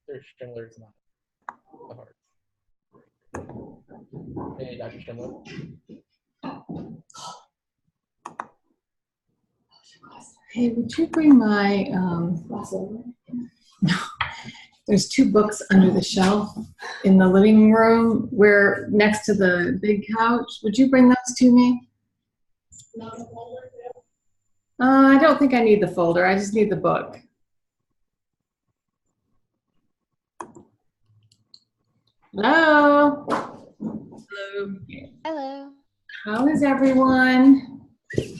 Dr. Schindler's not the heart. Hey, Dr. Schindler. Hey, would you bring my No. There's 2 books under the shelf in the living room where next to the big couch. Would you bring those to me? I don't think I need the folder. I just need the book. Hello. Hello. Hello. How is everyone? Good.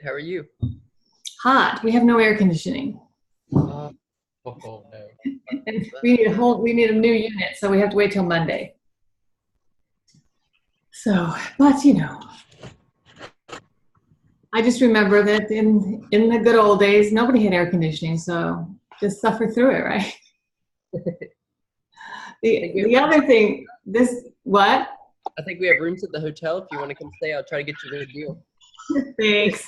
How are you? Hot. We have no air conditioning. Oh, no. And we need a new unit, so we have to wait till Monday. So, but you know, I just remember that in the good old days, nobody had air conditioning, so just suffer through it, right? The other thing, what? I think we have rooms at the hotel. If you want to come stay, I'll try to get you a good deal. Thanks.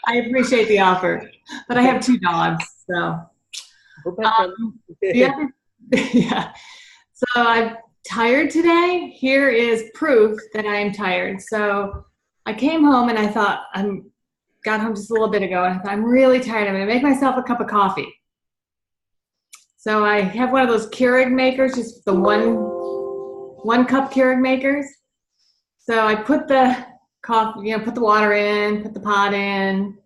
I appreciate the offer, but I have 2 dogs, so. Yeah. So I'm tired today. Here is proof that I am tired. So I came home and I thought, got home just a little bit ago, and I thought, I'm really tired. I'm going to make myself a cup of coffee. So I have one of those Keurig makers, just the one cup Keurig makers. So I put the coffee, put the water in, put the pot in,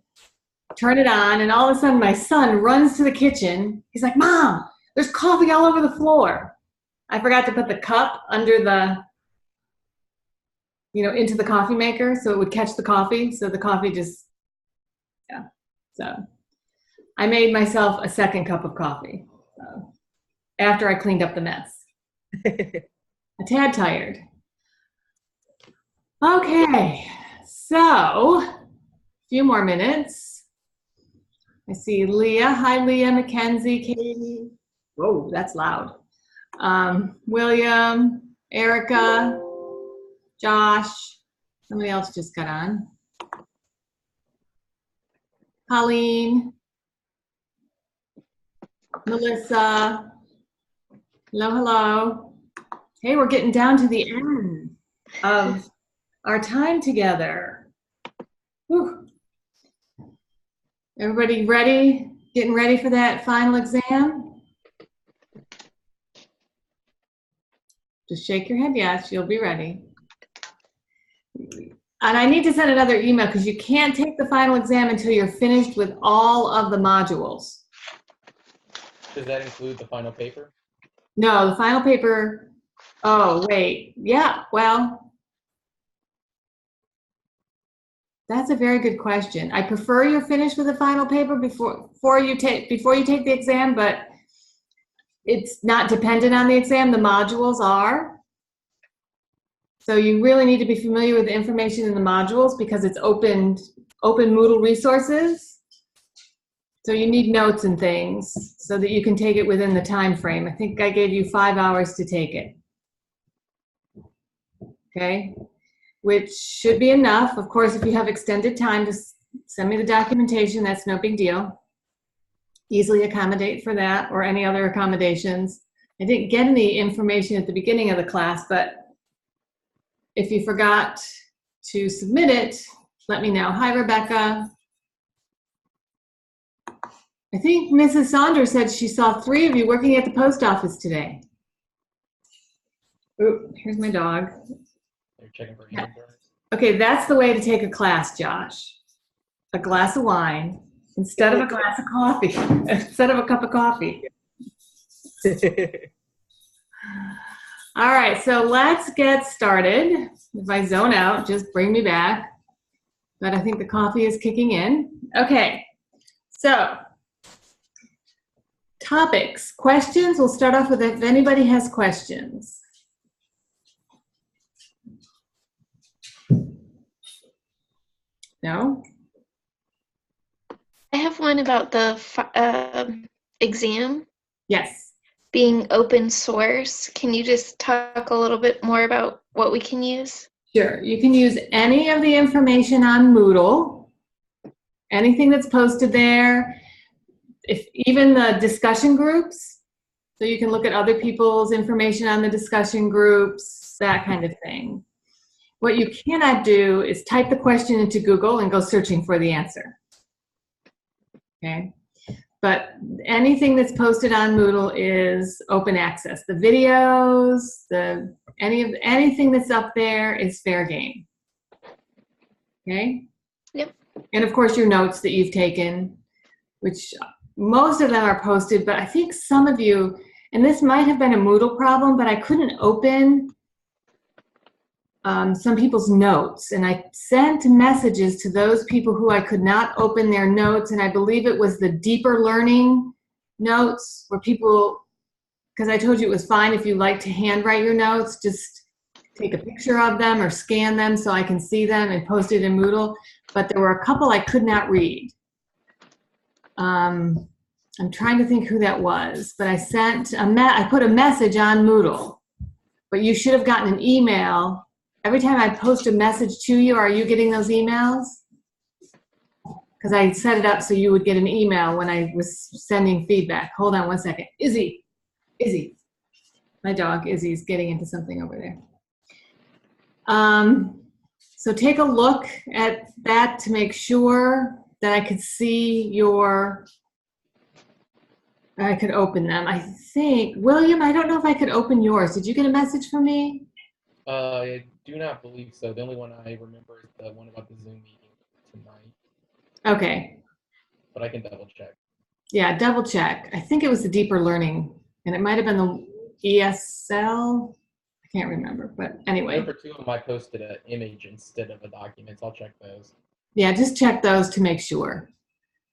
turn it on, and all of a sudden my son runs to the kitchen. He's like, Mom, there's coffee all over the floor. I forgot to put the cup under the, into the coffee maker so it would catch the coffee. So the coffee just, yeah. So I made myself a 2nd cup of coffee after I cleaned up the mess. A tad tired. Okay, so a few more minutes. I see Leah. Hi, Leah, Mackenzie, Katie. Whoa, that's loud. William, Erica, Josh. Somebody else just got on. Colleen, Melissa. Hello, hello. Hey, we're getting down to the end of our time together. Whew. Everybody ready? Getting ready for that final exam? Just shake your head yes, you'll be ready. And I need to send another email because you can't take the final exam until you're finished with all of the modules. Does that include the final paper? No, the final paper, oh, wait. Yeah, well, that's a very good question. I prefer you're finished with the final paper before you take the exam, but it's not dependent on the exam. The modules are. So you really need to be familiar with the information in the modules because it's open Moodle resources. So you need notes and things so that you can take it within the time frame. I think I gave you 5 hours to take it. Okay, which should be enough. Of course, if you have extended time, just send me the documentation. That's no big deal. Easily accommodate for that or any other accommodations. I didn't get any information at the beginning of the class, but if you forgot to submit it, let me know. Hi, Rebecca. I think Mrs. Saunders said she saw 3 of you working at the post office today. Ooh, here's my dog. They're checking for hand burns. Okay, that's the way to take a class, Josh. A glass of wine instead of a glass of coffee, instead of a cup of coffee. All right, so let's get started. If I zone out, just bring me back. But I think the coffee is kicking in. Okay, so topics, questions. We'll start off with if anybody has questions. No? I have one about the exam Yes. being open source. Can you just talk a little bit more about what we can use? Sure. You can use any of the information on Moodle, anything that's posted there. If even the discussion groups, So you can look at other people's information on the discussion groups, that kind of thing. What you cannot do is type the question into Google and go searching for the answer. Okay? But anything that's posted on Moodle is open access. The videos, anything that's up there is fair game. Okay? Yep. And of course your notes that you've taken, which most of them are posted, but I think some of you, and this might have been a Moodle problem, but I couldn't open some people's notes, and I sent messages to those people who I could not open their notes, and I believe it was the deeper learning notes where people, because I told you it was fine if you like to handwrite your notes, just take a picture of them or scan them so I can see them and post it in Moodle, but there were a couple I could not read. I'm trying to think who that was, but I sent I put a message on Moodle, but you should have gotten an email. Every time I post a message to you, are you getting those emails? Because I set it up so you would get an email when I was sending feedback. Hold on one second. Izzy. My dog Izzy's getting into something over there. So take a look at that to make sure that I could see I could open them. I think, William, I don't know if I could open yours. Did you get a message from me? I do not believe so. The only one I remember is the one about the Zoom meeting tonight, Okay. but I can double check. Yeah, double check. I think it was the deeper learning, and it might have been the ESL. I can't remember, but I anyway. know for two of them I posted an image instead of a document, so I'll check those. Yeah, just check those to make sure.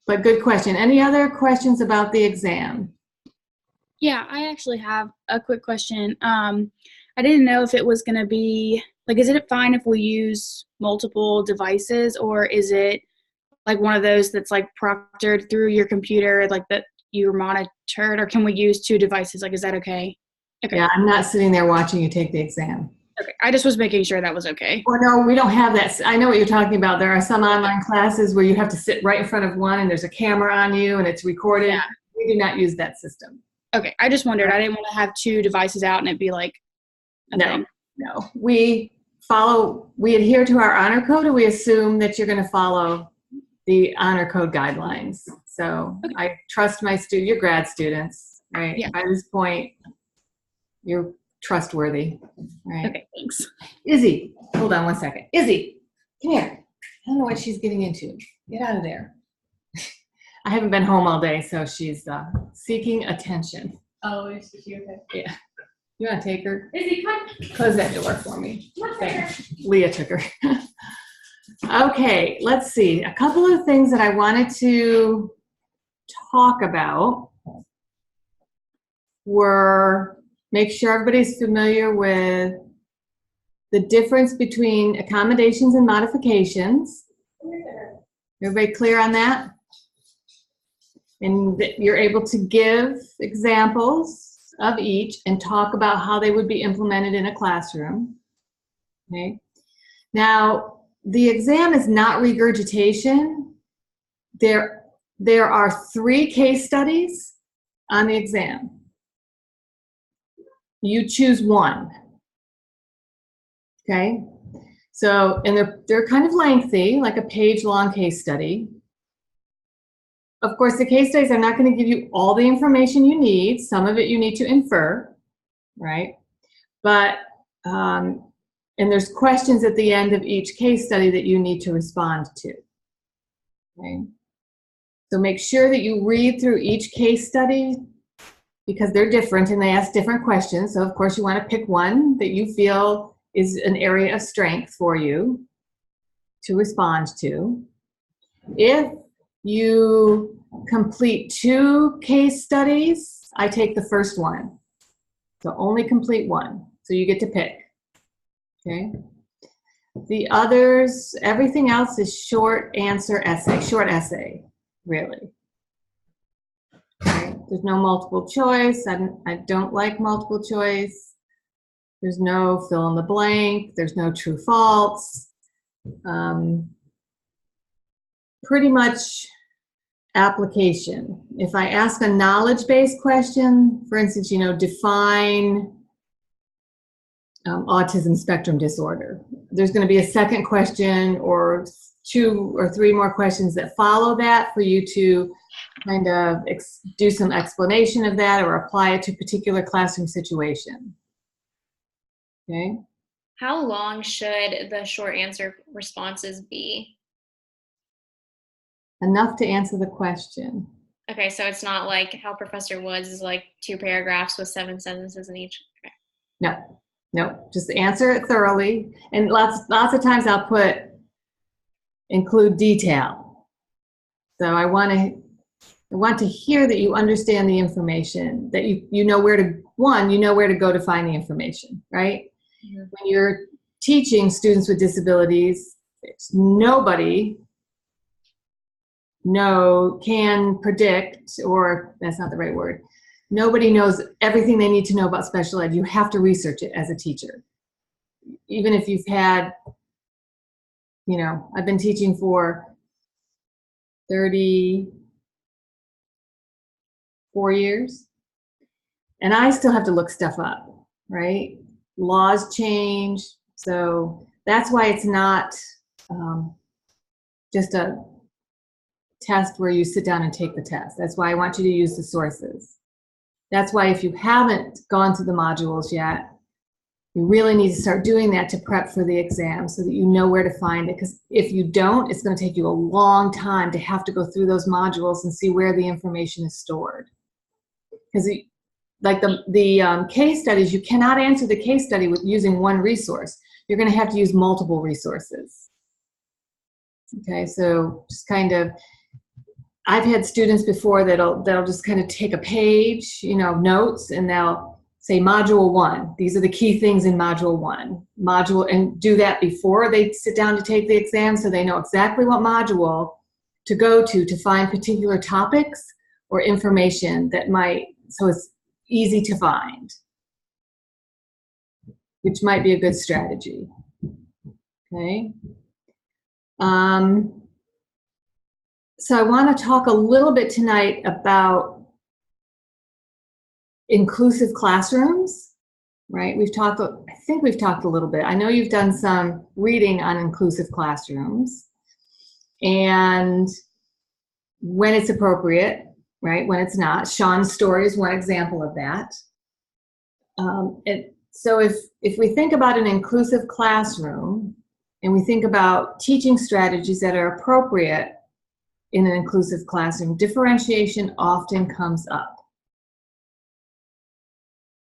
But good question. Any other questions about the exam? Yeah, I actually have a quick question. I didn't know if it was going to be, like, is it fine if we use multiple devices, or is it like one of those that's like proctored through your computer, like that you're monitored, or can we use two devices? Like, is that okay? Okay. Yeah, I'm not sitting there watching you take the exam. Okay. I just was making sure that was okay. Well, no, we don't have that. I know what you're talking about. There are some online classes where you have to sit right in front of one and there's a camera on you and it's recorded. Yeah. We do not use that system. Okay. I just wondered. I didn't want to have two devices out and it'd be like a thing. No. We adhere to our honor code, and we assume that you're going to follow the honor code guidelines. So Okay. I trust your grad students, right? Yeah. By this point, you're trustworthy, right? Okay. Thanks. Izzy, hold on one second. Izzy, come here. I don't know what she's getting into. Get out of there. I haven't been home all day, so she's seeking attention. Oh, is she okay? Yeah. You want to take her? Izzy, come. Close that door for me. Come Thanks. Leah took her. Okay, let's see. A couple of things that I wanted to talk about were, make sure everybody's familiar with the difference between accommodations and modifications. Everybody clear on that? And that you're able to give examples of each and talk about how they would be implemented in a classroom. Okay. Now, the exam is not regurgitation. There are 3 case studies on the exam. You choose one. Okay. So, and they're kind of lengthy, like a page-long case study. Of course, the case studies are not going to give you all the information you need. Some of it you need to infer, right? But, and there's questions at the end of each case study that you need to respond to, okay? So make sure that you read through each case study because they're different and they ask different questions. So of course you want to pick one that you feel is an area of strength for you to respond to. If you complete 2 case studies, I take the first one. So only complete one. So you get to pick. Okay. The others, everything else is short answer essay, short essay, really. Okay. There's no multiple choice. I don't like multiple choice. There's no fill in the blank. There's no true false. Pretty much application. If I ask a knowledge-based question, for instance, define autism spectrum disorder, there's going to be a second question or 2 or 3 more questions that follow that for you to kind of do some explanation of that or apply it to a particular classroom situation. Okay? How long should the short answer responses be? Enough to answer the question. Okay, so it's not like how Professor Woods is like 2 paragraphs with 7 sentences in each. Okay. No, just answer it thoroughly. And lots of times I'll include detail. So I want to hear that you understand the information, that you know where to go to find the information, right? Mm-hmm. When you're teaching students with disabilities, nobody can predict, or that's not the right word. Nobody knows everything they need to know about special ed. You have to research it as a teacher. Even if you've had, I've been teaching for 34 years, and I still have to look stuff up, right? Laws change, so that's why it's not just a test where you sit down and take the test. That's why I want you to use the sources. That's why if you haven't gone through the modules yet, you really need to start doing that to prep for the exam so that you know where to find it. Because if you don't, it's going to take you a long time to have to go through those modules and see where the information is stored. Because like the case studies, you cannot answer the case study with using one resource. You're going to have to use multiple resources. Okay, so just kind of, I've had students before that'll just kind of take a page, notes, and they'll say module 1. These are the key things in module 1. And do that before they sit down to take the exam so they know exactly what module to go to find particular topics or information so it's easy to find, which might be a good strategy. Okay. So I want to talk a little bit tonight about inclusive classrooms, right? I think we've talked a little bit. I know you've done some reading on inclusive classrooms and when it's appropriate, right? When it's not. Sean's story is one example of that. So if we think about an inclusive classroom and we think about teaching strategies that are appropriate in an inclusive classroom, differentiation often comes up.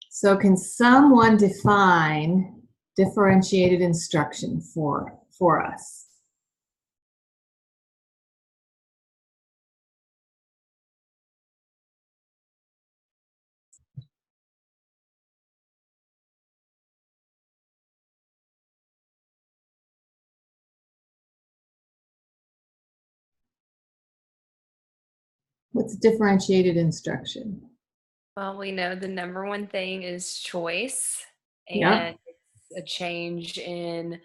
So can someone define differentiated instruction for us? What's differentiated instruction? Well, we know the number one thing is choice, and Yep. it's a change in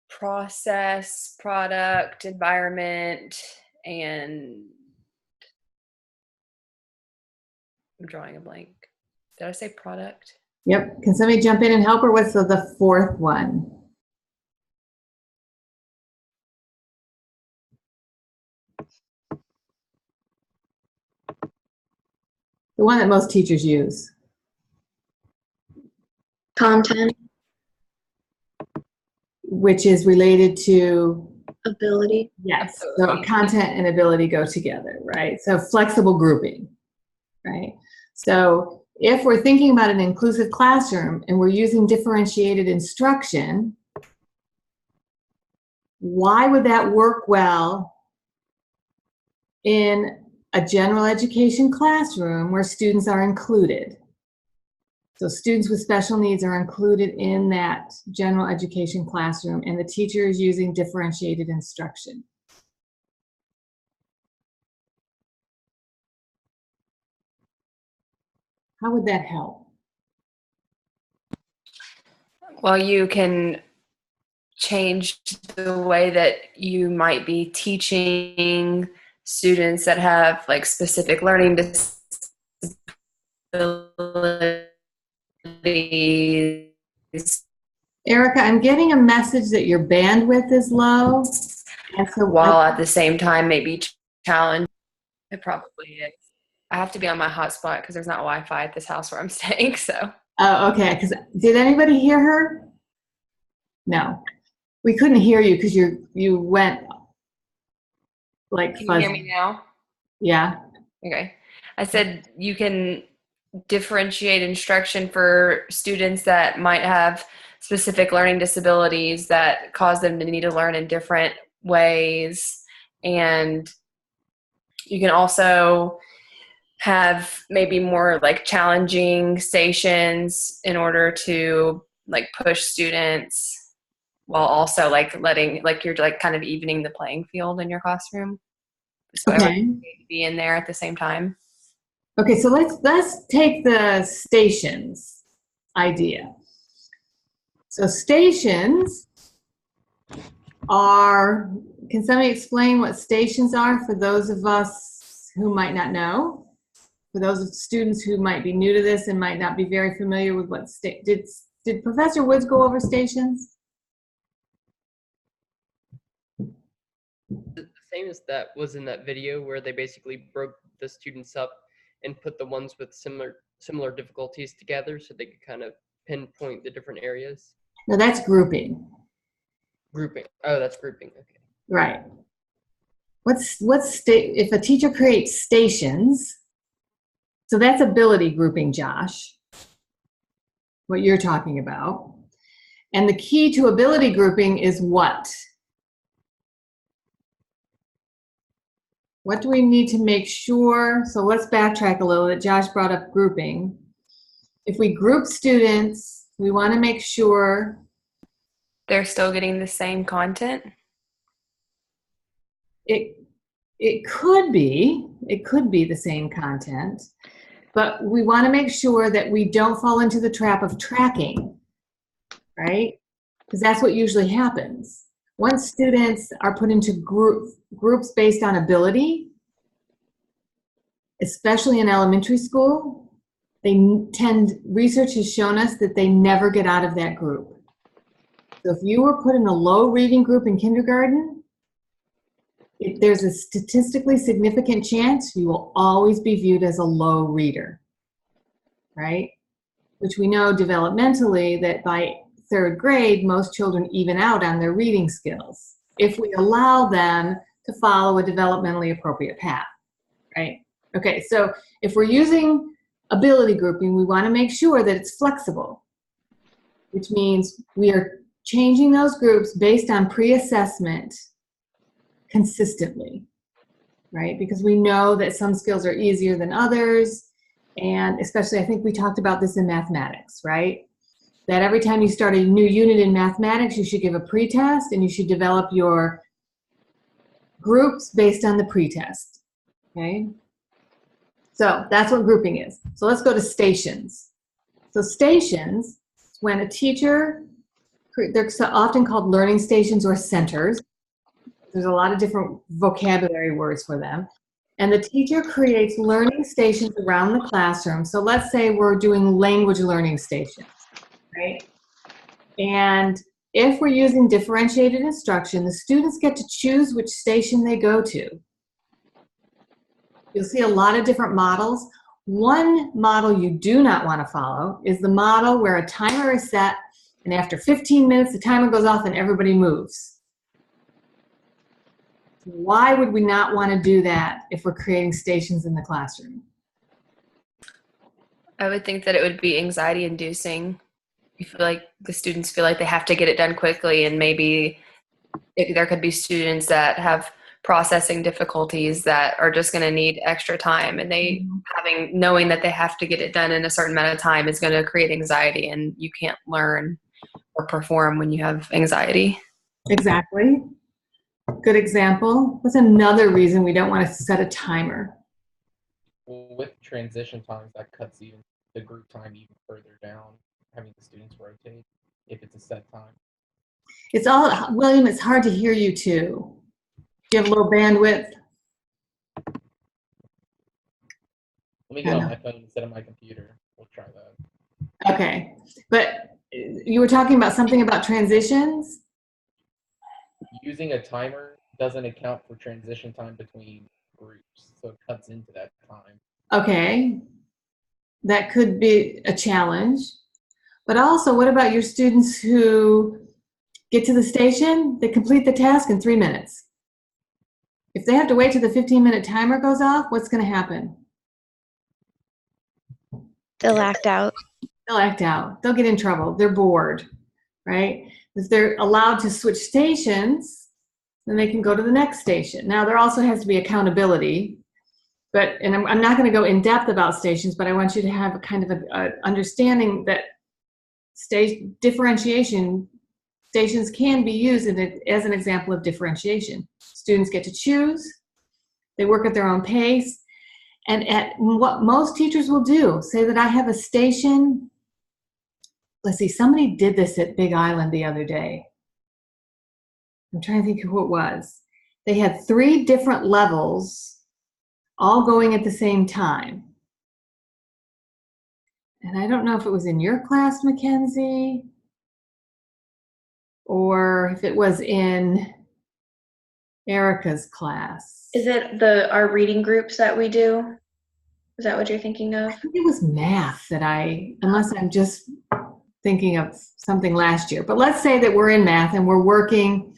process, product, environment, and I'm drawing a blank. Did I say product? Yep. Can somebody jump in and help her with the 4th one? The one that most teachers use. Content, Which is related to, ability. yes, so Ability. content and ability go together, right? So flexible grouping, right? So if we're thinking about an inclusive classroom and we're using differentiated instruction, why would that work well in a general education classroom where students are included? So students with special needs are included in that general education classroom and the teacher is using differentiated instruction. How would that help? Well, you can change the way that you might be teaching students that have like specific learning disabilities. Erica, I'm getting a message that your bandwidth is low. And so While at the same time maybe challenge. It probably is. I have to be on my hotspot because there's not Wi-Fi at this house where I'm staying. So. Oh, okay. Because did anybody hear her? No, we couldn't hear you because you went like Can fuzzy. you hear me now? Yeah. Okay. I said you can differentiate instruction for students that might have specific learning disabilities that cause them to need to learn in different ways. And you can also have maybe more like challenging stations in order to like push students while also like letting, like you're like kind of evening the playing field in your classroom. So Okay. everyone can be in there at the same time. Okay, so let's take the stations idea. So stations are, can somebody explain what stations are for those of us who might not know? For those students who might be new to this and might not be very familiar with what did Professor Woods go over stations? The same as that was in that video where they basically broke the students up and put the ones with similar difficulties together so they could kind of pinpoint the different areas. No, that's grouping. Grouping. Oh, that's grouping. Okay. Right. If a teacher creates stations, so that's ability grouping, Josh, what you're talking about. And the key to ability grouping is what? What do we need to make sure? So let's backtrack a little bit. Josh brought up grouping. If we group students, we want to make sure They're still getting the same content. it could be the same content, but we want to make sure that we don't fall into the trap of tracking, right? Because that's what usually happens. Once students are put into groups based on ability, especially in elementary school, research has shown us that they never get out of that group. So if you were put in a low reading group in kindergarten, there's a statistically significant chance you will always be viewed as a low reader, right? Which we know developmentally that by third grade, most children even out on their reading skills if we allow them to follow a developmentally appropriate path, right? Okay, so if we're using ability grouping, we want to make sure that it's flexible, which means we are changing those groups based on pre-assessment consistently, right? Because we know that some skills are easier than others, and especially I think we talked about this in mathematics, right? That every time you start a new unit in mathematics, you should give a pretest and you should develop your groups based on the pretest, okay? So that's what grouping is. So let's go to stations. So stations, when a teacher, they're often called learning stations or centers. There's a lot of different vocabulary words for them. And the teacher creates learning stations around the classroom. So let's say we're doing language learning stations, right? And if we're using differentiated instruction, the students get to choose which station they go to. You'll see a lot of different models. One model you do not want to follow is the model where a timer is set and after 15 minutes the timer goes off and everybody moves. Why would we not want to do that if we're creating stations in the classroom? I would think that it would be anxiety inducing. You feel like the students feel like they have to get it done quickly, and maybe there could be students that have processing difficulties that are just going to need extra time, and they knowing that they have to get it done in a certain amount of time is going to create anxiety, and you can't learn or perform when you have anxiety. Exactly. Good example. What's another reason we don't want to set a timer? Well, with transition times, that cuts even the group time even further down, having the students rotate if it's a set time. William, it's hard to hear you too. Do you have a low bandwidth? Let me I get on know. my phone instead of my computer. We'll try that. Okay, but you were talking about something about transitions? Using a timer doesn't account for transition time between groups, so it cuts into that time. Okay, that could be a challenge. But also, what about your students who get to the station, they complete the task in 3 minutes? If they have to wait till the 15-minute timer goes off, what's going to happen? They'll act out. They'll act out. They'll get in trouble. They're bored, right? If they're allowed to switch stations, then they can go to the next station. Now, there also has to be accountability, and I'm not going to go in depth about stations, but I want you to have a kind of a understanding that differentiation stations can be used as an example of differentiation. Students get to choose. They work at their own pace. And at what most teachers will do, say that I have a station. Let's see, somebody did this at Big Island the other day. I'm trying to think of who it was. They had 3 different levels all going at the same time. And I don't know if it was in your class, Mackenzie, or if it was in Erica's class. Is it our reading groups that we do? Is that what you're thinking of? I think it was math unless I'm just thinking of something last year. But let's say that we're in math and we're working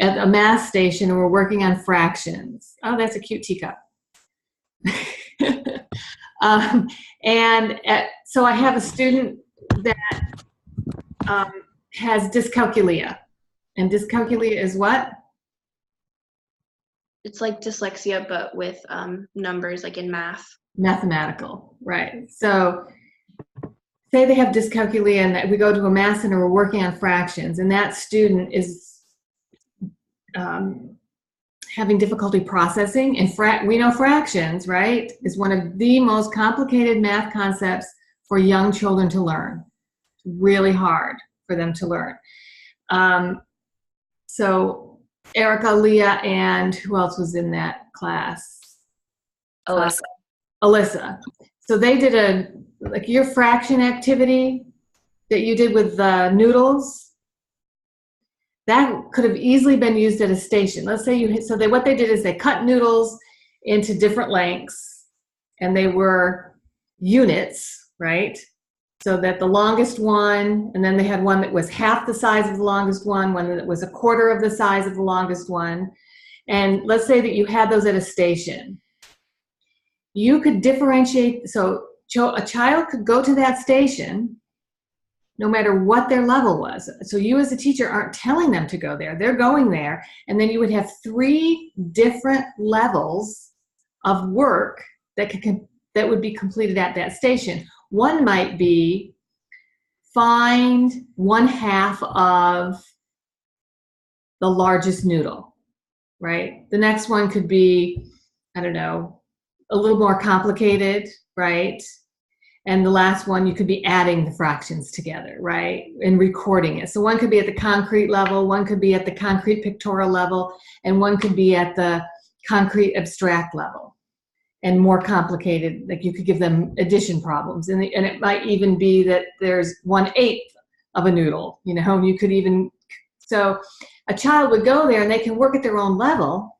at a math station and we're working on fractions. Oh, that's a cute teacup. So I have a student that has dyscalculia. And dyscalculia is what? It's like dyslexia, but with numbers, like in math. Mathematical, right. So say they have dyscalculia and we go to a math center, we're working on fractions, and that student is having difficulty processing. And we know fractions, right, is one of the most complicated math concepts for young children to learn. It's really hard for them to learn. So Erica, Leah, and who else was in that class? Alyssa. Alyssa. So they did your fraction activity that you did with the noodles. That could have easily been used at a station. Let's say what they did is they cut noodles into different lengths, and they were units, right? So that the longest one, and then they had one that was half the size of the longest one that was a quarter of the size of the longest one. And let's say that you had those at a station. You could differentiate, so a child could go to that station no matter what their level was. So you as a teacher aren't telling them to go there. They're going there, and then you would have 3 different levels of work that would be completed at that station. One might be find 1/2 of the largest noodle, right? The next one could be, I don't know, a little more complicated, right? And the last one, you could be adding the fractions together, right? And recording it. So one could be at the concrete level, one could be at the concrete pictorial level, and one could be at the concrete abstract level. And more complicated, like you could give them addition problems. And it might even be that there's 1/8 of a noodle, and you could even, so a child would go there and they can work at their own level,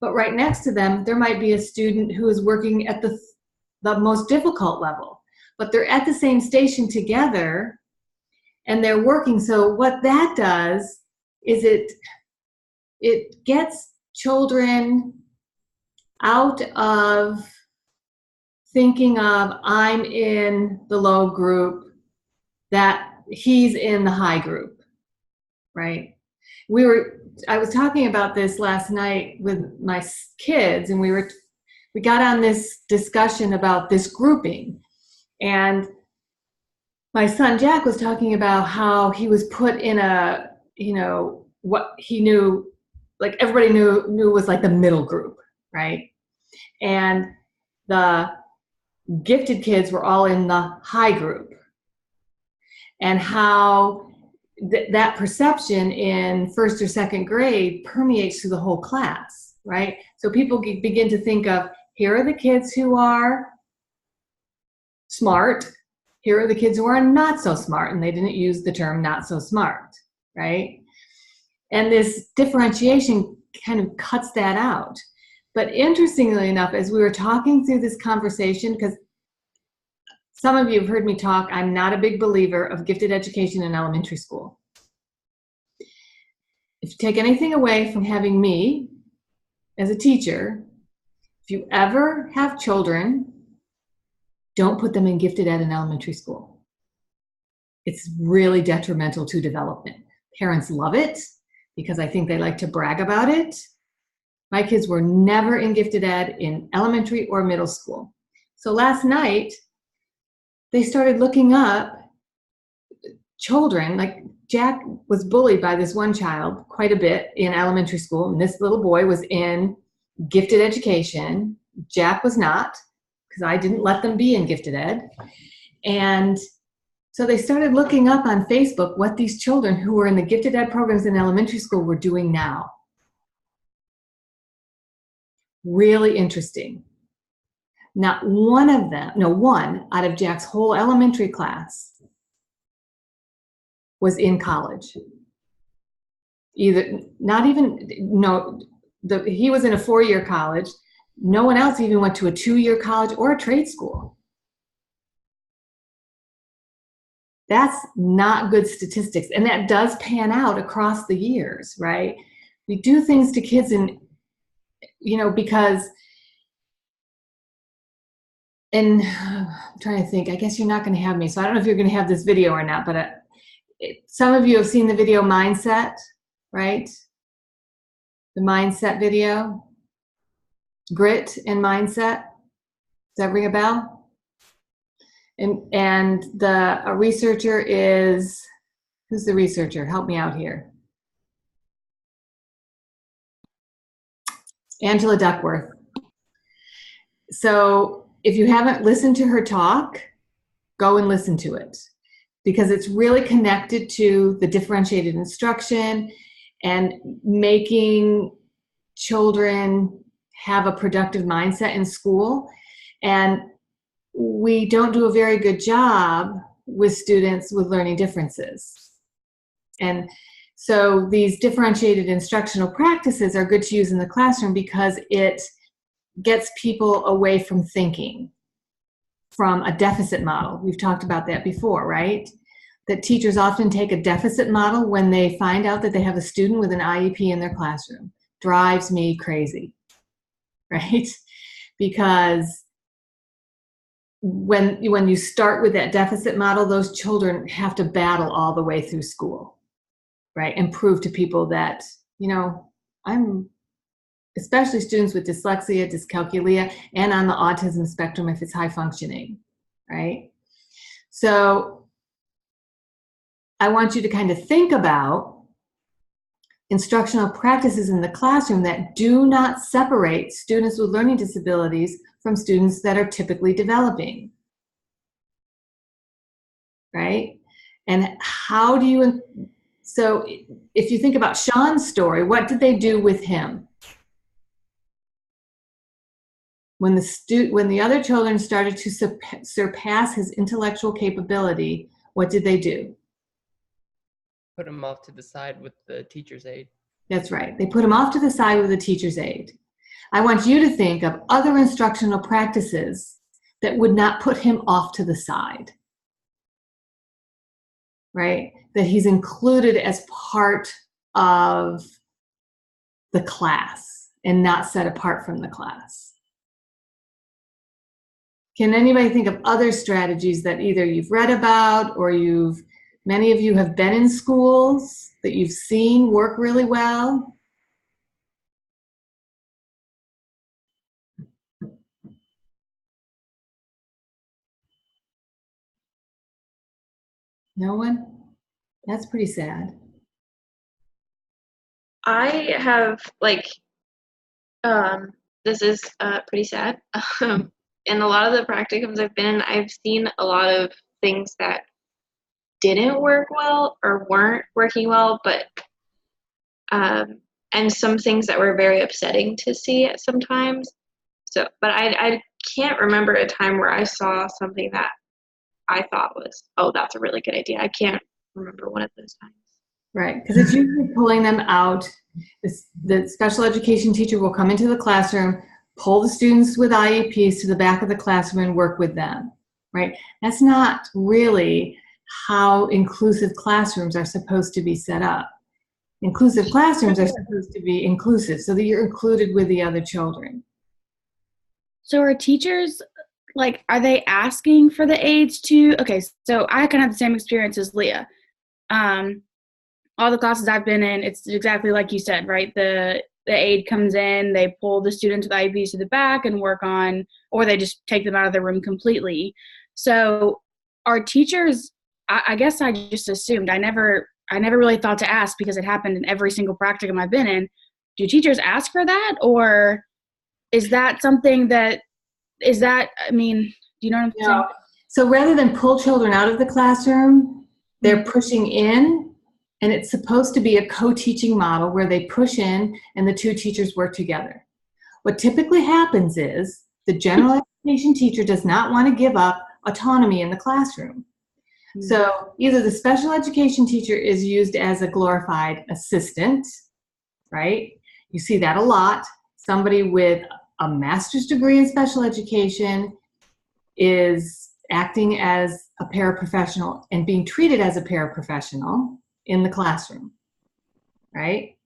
but right next to them, there might be a student who is working at the most difficult level, but they're at the same station together and they're working. So what that does is it gets children out of thinking of I'm in the low group, that he's in the high group, right? I was talking about this last night with my kids, and we got on this discussion about this grouping. And my son Jack was talking about how he was put in what he knew, like everybody knew was like the middle group, right? And the gifted kids were all in the high group. And how that perception in 1st or 2nd grade permeates through the whole class, right? So people begin to think of, here are the kids who are smart. Here are the kids who are not so smart, and they didn't use the term not so smart, right? And this differentiation kind of cuts that out. But interestingly enough, as we were talking through this conversation, because some of you have heard me talk, I'm not a big believer of gifted education in elementary school. If you take anything away from having me as a teacher, if you ever have children, don't put them in gifted ed in elementary school. It's really detrimental to development. Parents love it because I think they like to brag about it. My kids were never in gifted ed in elementary or middle school. So last night, they started looking up children, like Jack was bullied by this one child quite a bit in elementary school, and this little boy was in gifted education. Jack was not, because I didn't let them be in gifted ed. And so they started looking up on Facebook what these children who were in the gifted ed programs in elementary school were doing now. Really interesting. Not one of them, no, one out of Jack's whole elementary class was in college. Either, not even, no, he was in a 4-year college. No one else even went to a 2-year college or a trade school. That's not good statistics. And that does pan out across the years, right? We do things to kids and, you know, because, and I'm trying to think, I guess you're not going to have me. So I don't know if you're going to have this video or not, but some of you have seen the video Mindset, right? The Mindset video. Grit and Mindset. Does that ring a bell? And the researcher is, who's the researcher? Help me out here. Angela Duckworth. So if you haven't listened to her talk, go and listen to it, because it's really connected to the differentiated instruction and making children have a productive mindset in school. And we don't do a very good job with students with learning differences. And so these differentiated instructional practices are good to use in the classroom because it gets people away from thinking from a deficit model. We've talked about that before, right? That teachers often take a deficit model when they find out that they have a student with an IEP in their classroom. Drives me crazy, right? Because when you start with that deficit model, those children have to battle all the way through school, right? And prove to people that, you know, especially students with dyslexia, dyscalculia, and on the autism spectrum if it's high functioning, right? So I want you to kind of think about instructional practices in the classroom that do not separate students with learning disabilities from students that are typically developing, right? And how do you, so if you think about Sean's story, what did they do with him? When the other children started to surpass his intellectual capability, what did they do? Put him off to the side with the teacher's aide. That's right. They put him off to the side with the teacher's aide. I want you to think of other instructional practices that would not put him off to the side, right? That he's included as part of the class and not set apart from the class. Can anybody think of other strategies that either you've read about or many of you have been in schools that you've seen work really well? No one? That's pretty sad. I have this is pretty sad. In a lot of the practicums I've been in, I've seen a lot of things that didn't work well or weren't working well, but and some things that were very upsetting to see at sometimes. So, but I can't remember a time where I saw something that I thought was, oh, that's a really good idea. I can't remember one of those times. Right, because it's usually pulling them out. The special education teacher will come into the classroom, pull the students with IEPs to the back of the classroom and work with them, right? That's not really how inclusive classrooms are supposed to be set up. Inclusive classrooms are supposed to be inclusive so that you're included with the other children. So are teachers, like, are they asking for the aides to, okay, so I kind of have the same experience as Leah. All the classes I've been in, it's exactly like you said, right? The aide comes in, they pull the students with IEPs to the back and work on, or they just take them out of the room completely. So are teachers, I guess I just assumed, I never really thought to ask because it happened in every single practicum I've been in. Do teachers ask for that, or is that something that, I mean, do you know what I'm saying? So rather than pull children out of the classroom, they're pushing in, and it's supposed to be a co-teaching model where they push in and the two teachers work together. What typically happens is the general education teacher does not want to give up autonomy in the classroom. So either the special education teacher is used as a glorified assistant, right? You see that a lot. Somebody with a master's degree in special education is acting as a paraprofessional and being treated as a paraprofessional in the classroom, right?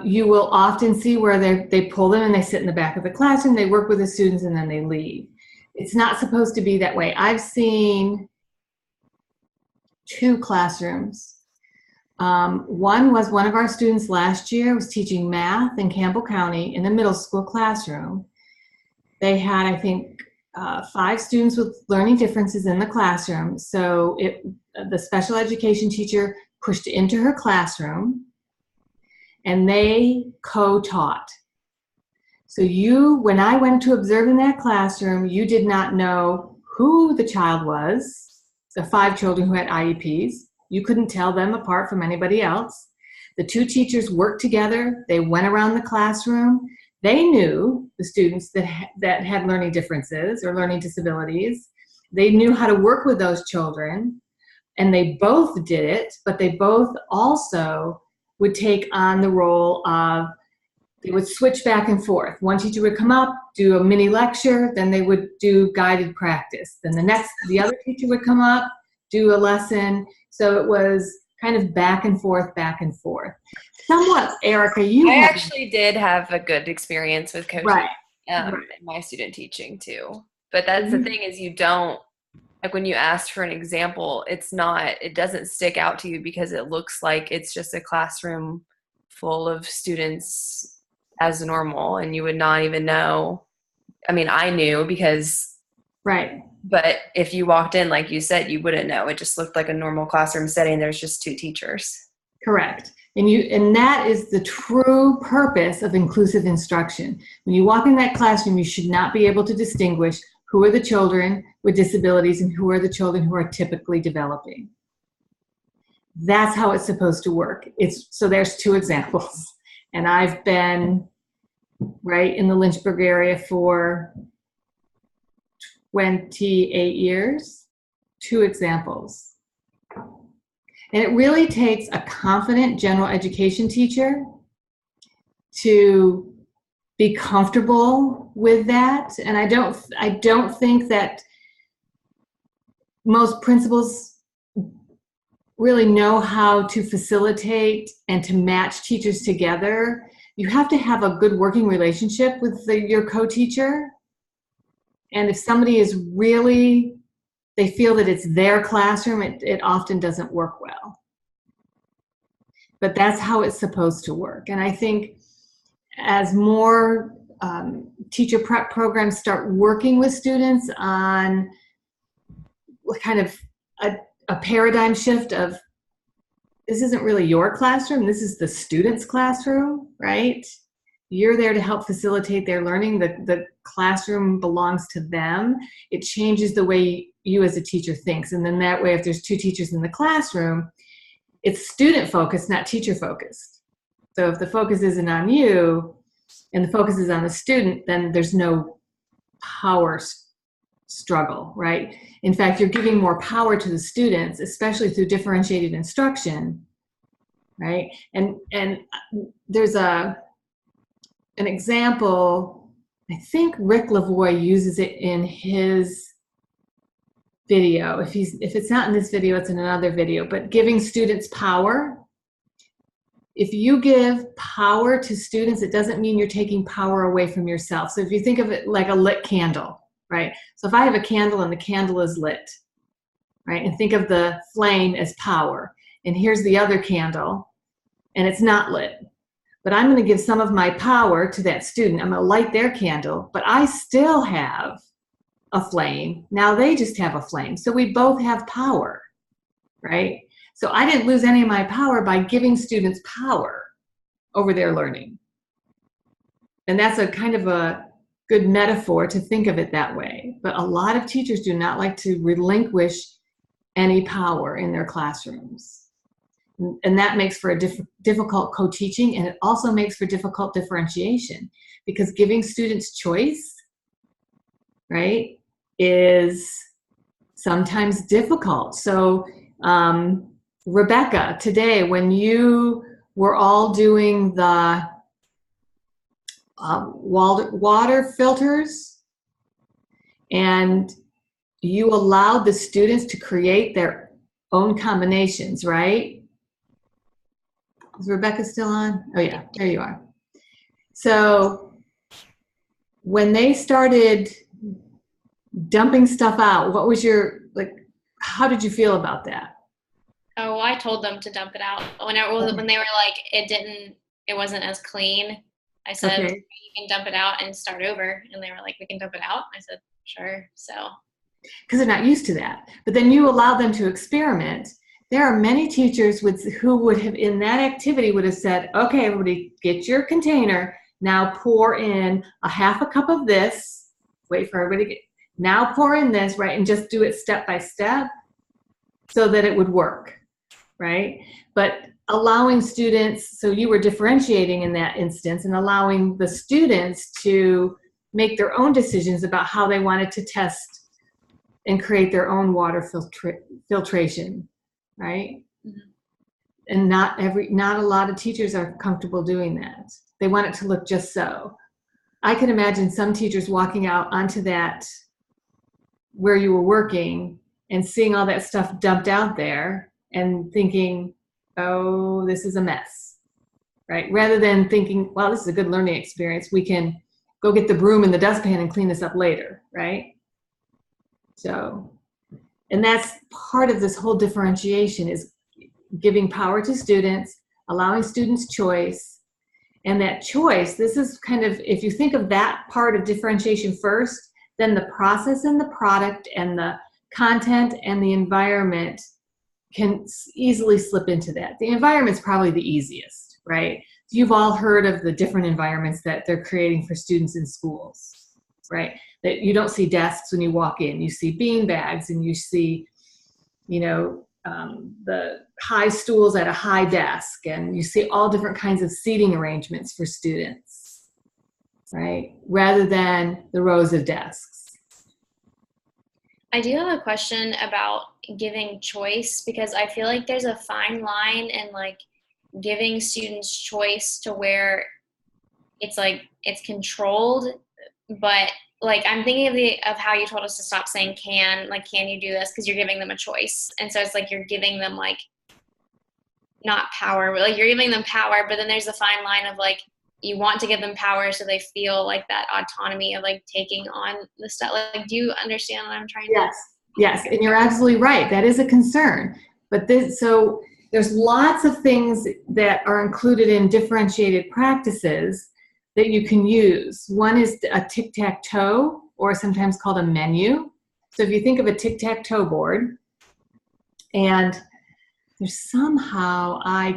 You will often see where they pull them and they sit in the back of the classroom, they work with the students, and then they leave. It's not supposed to be that way. I've seen 2 classrooms. One was one of our students last year was teaching math in Campbell County in the middle school classroom. They had, I think, 5 students with learning differences in the classroom. So the special education teacher pushed into her classroom and they co-taught. So when I went to observe in that classroom, you did not know who the child was, the 5 children who had IEPs. You couldn't tell them apart from anybody else. The 2 teachers worked together. They went around the classroom. They knew the students that had learning differences or learning disabilities. They knew how to work with those children, and they both did it, but they both also would take on the role of, they would switch back and forth. One teacher would come up, do a mini lecture, then they would do guided practice. Then the other teacher would come up, do a lesson. So it was kind of back and forth. Somewhat, Erica, I actually did have a good experience with coaching in my student teaching too. But that's the thing is, you don't, like, when you asked for an example, it doesn't stick out to you because it looks like it's just a classroom full of students as normal, and you would not even know. I mean, I knew because, but if you walked in, like you said, you wouldn't know. It just looked like a normal classroom setting. There's just 2 teachers. Correct. And that is the true purpose of inclusive instruction. When you walk in that classroom, you should not be able to distinguish who are the children with disabilities and who are the children who are typically developing. That's how it's supposed to work. So there's 2 examples. And I've been in the Lynchburg area for 28 years. 2 examples. And it really takes a confident general education teacher to be comfortable with that. And I don't think that most principals really know how to facilitate and to match teachers together. You have to have a good working relationship with your co-teacher. And if somebody is really, they feel that it's their classroom, it often doesn't work well. But that's how it's supposed to work. And I think as more teacher prep programs start working with students on kind of a paradigm shift of, this isn't really your classroom, this is the student's classroom, right? You're there to help facilitate their learning. The classroom belongs to them. It changes the way you as a teacher thinks. And then that way, if there's 2 teachers in the classroom, it's student focused, not teacher focused. So if the focus isn't on you and the focus is on the student, then there's no power struggle, right? In fact, you're giving more power to the students, especially through differentiated instruction, right? And there's an example, I think Rick Lavoie uses it in his video. If it's not in this video, it's in another video, but giving students power. If you give power to students, it doesn't mean you're taking power away from yourself. So if you think of it like a lit candle, right? So if I have a candle and the candle is lit, right? And think of the flame as power. And here's the other candle, and it's not lit. But I'm going to give some of my power to that student. I'm going to light their candle, but I still have a flame. Now they just have a flame. So we both have power, right? So I didn't lose any of my power by giving students power over their learning. And that's a kind of a good metaphor to think of it that way. But a lot of teachers do not like to relinquish any power in their classrooms. And that makes for a difficult co-teaching, and it also makes for difficult differentiation, because giving students choice, right, is sometimes difficult. So Rebecca, today when you were all doing the water filters and you allowed the students to create their own combinations, right? Is Rebecca still on? Oh yeah, there you are. So when they started dumping stuff out, what was your, like, how did you feel about that? Oh, well, I told them to dump it out. When they were like, it wasn't as clean, I said, Okay. you can dump it out and start over. And they were like, we can dump it out. I said, sure. So. Because they're not used to that. But then you allow them to experiment. There are many teachers who would have, in that activity, would have said, okay, everybody, get your container. Now pour in a half a cup of this. Wait for everybody to get, now pour in this, right? And just do it step by step so that it would work, right? But allowing students, so you were differentiating in that instance and allowing the students to make their own decisions about how they wanted to test and create their own water filtration, right? Mm-hmm. And not a lot of teachers are comfortable doing that. They want it to look just so. I can imagine some teachers walking out onto that where you were working and seeing all that stuff dumped out there and thinking, oh, this is a mess, right? Rather than thinking, well, this is a good learning experience. We can go get the broom and the dustpan and clean this up later, right? So, and that's part of this whole differentiation, is giving power to students, allowing students choice. And that choice, this is kind of, if you think of that part of differentiation first, then the process and the product and the content and the environment can easily slip into that. The environment's probably the easiest, right? You've all heard of the different environments that they're creating for students in schools, right? That you don't see desks when you walk in. You see bean bags, and you see, you know, the high stools at a high desk, and you see all different kinds of seating arrangements for students, right? Rather than the rows of desks. I do have a question about giving choice, because I feel like there's a fine line in like giving students choice to where it's like it's controlled, but like I'm thinking of how you told us to stop saying can you do this, because you're giving them a choice. And so it's like you're giving them like not power, but like you're giving them power, but then there's a fine line of like you want to give them power so they feel like that autonomy of like taking on the stuff. Like, do you understand what I'm trying to? Yes, and you're absolutely right. That is a concern. But so there's lots of things that are included in differentiated practices that you can use. One is a tic-tac-toe, or sometimes called a menu. So if you think of a tic-tac-toe board, and there's somehow I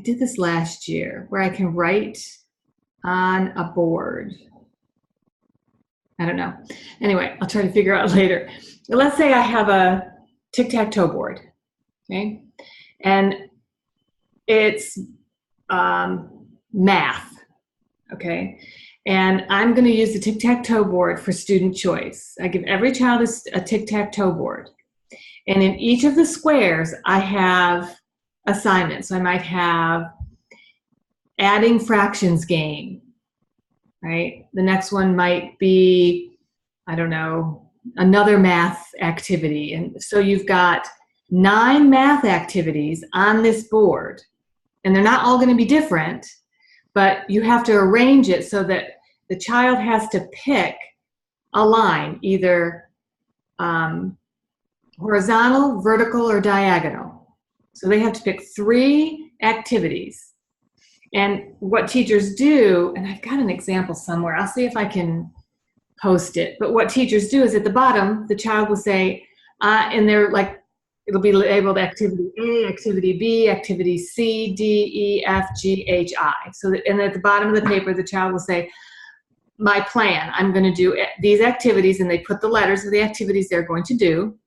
did this last year, where I can write on a board. I don't know. Anyway, I'll try to figure out later. Let's say I have a tic-tac-toe board, okay? And it's math, okay? And I'm going to use the tic-tac-toe board for student choice. I give every child a tic-tac-toe board. And in each of the squares, I have assignments. So I might have adding fractions game, right? The next one might be, I don't know, another math activity. And so you've got 9 math activities on this board. And they're not all going to be different, but you have to arrange it so that the child has to pick a line, either horizontal, vertical, or diagonal. So they have to pick 3 activities. And what teachers do, and I've got an example somewhere, I'll see if I can post it, but what teachers do is at the bottom, the child will say, and they're like, it'll be labeled activity A, activity B, activity C, D, E, F, G, H, I. So, and at the bottom of the paper, the child will say, my plan, I'm going to do these activities, and they put the letters of the activities they're going to do,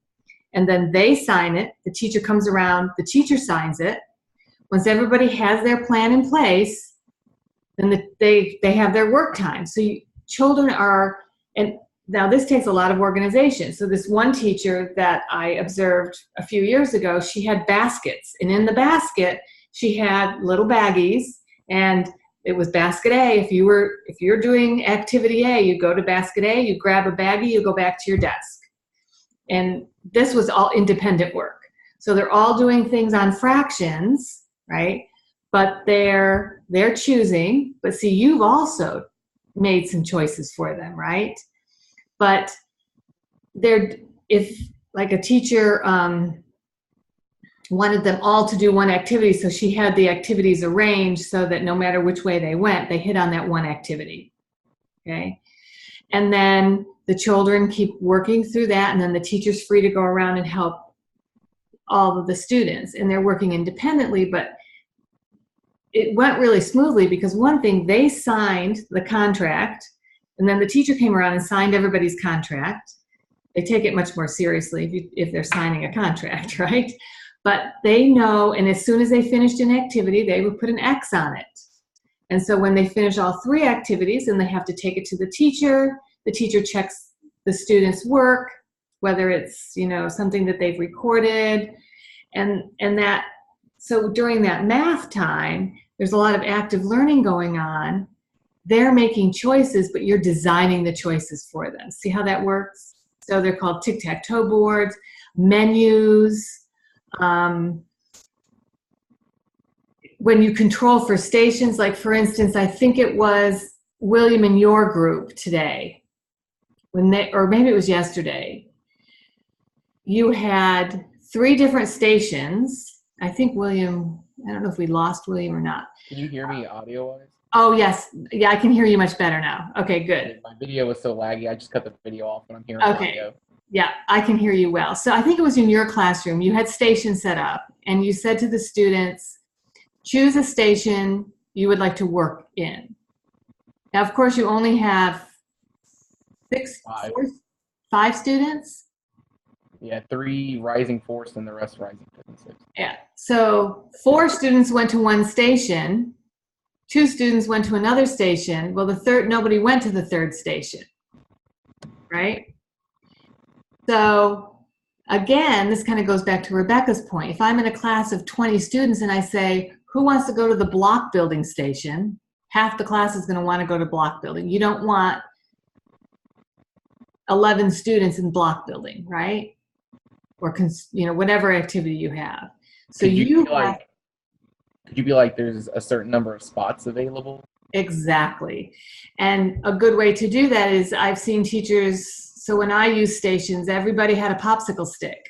and then they sign it. The teacher comes around, the teacher signs it. Once everybody has their plan in place, then they have their work time. So children are, and now this takes a lot of organization. So this one teacher that I observed a few years ago, she had baskets, and in the basket she had little baggies, and it was basket A. If you're doing activity A, you go to basket A, you grab a baggie, you go back to your desk. And this was all independent work. So they're all doing things on fractions, right? But they're choosing, but see, you've also made some choices for them, right? But if like a teacher wanted them all to do one activity, so she had the activities arranged so that no matter which way they went, they hit on that one activity, okay? And then the children keep working through that, and then the teacher's free to go around and help all of the students, and they're working independently, but it went really smoothly because one thing, they signed the contract, and then the teacher came around and signed everybody's contract. They take it much more seriously if they're signing a contract, right? But they know, and as soon as they finished an activity, they would put an X on it. And so when they finish all 3 activities, and they have to take it to the teacher checks the student's work, whether it's, you know, something that they've recorded, and that, so during that math time, there's a lot of active learning going on. They're making choices, but you're designing the choices for them. See how that works? So they're called tic-tac-toe boards, menus. When you control for stations, like for instance, I think it was William in your group today, or maybe it was yesterday, you had 3 different stations. I think William, I don't know if we lost William or not. Can you hear me audio-wise? Oh, yes. Yeah, I can hear you much better now. Okay, good. My video was so laggy, I just cut the video off when I'm hearing audio. Yeah, I can hear you well. So I think it was in your classroom. You had stations set up, and you said to the students, choose a station you would like to work in. Now, of course, you only have 5 students? Yeah, 3 rising 4s and the rest rising 5th and 6th. Yeah, so 4 students went to one station, 2 students went to another station. Well, nobody went to the 3rd station, right? So again, this kind of goes back to Rebecca's point. If I'm in a class of 20 students and I say, who wants to go to the block building station? Half the class is going to want to go to block building. You don't want 11 students in block building, right? Or whatever activity you have. So could you be like there's a certain number of spots available? Exactly. And a good way to do that is I've seen teachers, so when I use stations, everybody had a popsicle stick,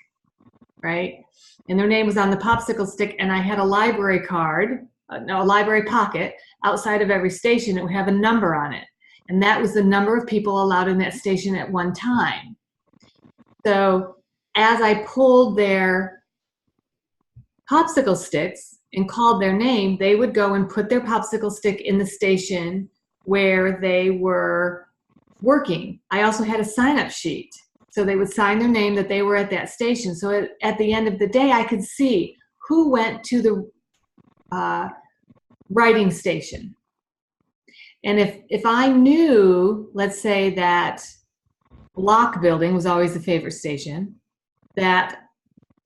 right? And their name was on the popsicle stick, and I had a library card, a library pocket outside of every station. It would have a number on it. And that was the number of people allowed in that station at one time. So as I pulled their popsicle sticks and called their name, they would go and put their popsicle stick in the station where they were working. I also had a sign-up sheet. So they would sign their name that they were at that station. So at the end of the day, I could see who went to the writing station. And if I knew, let's say that block building was always the favorite station, that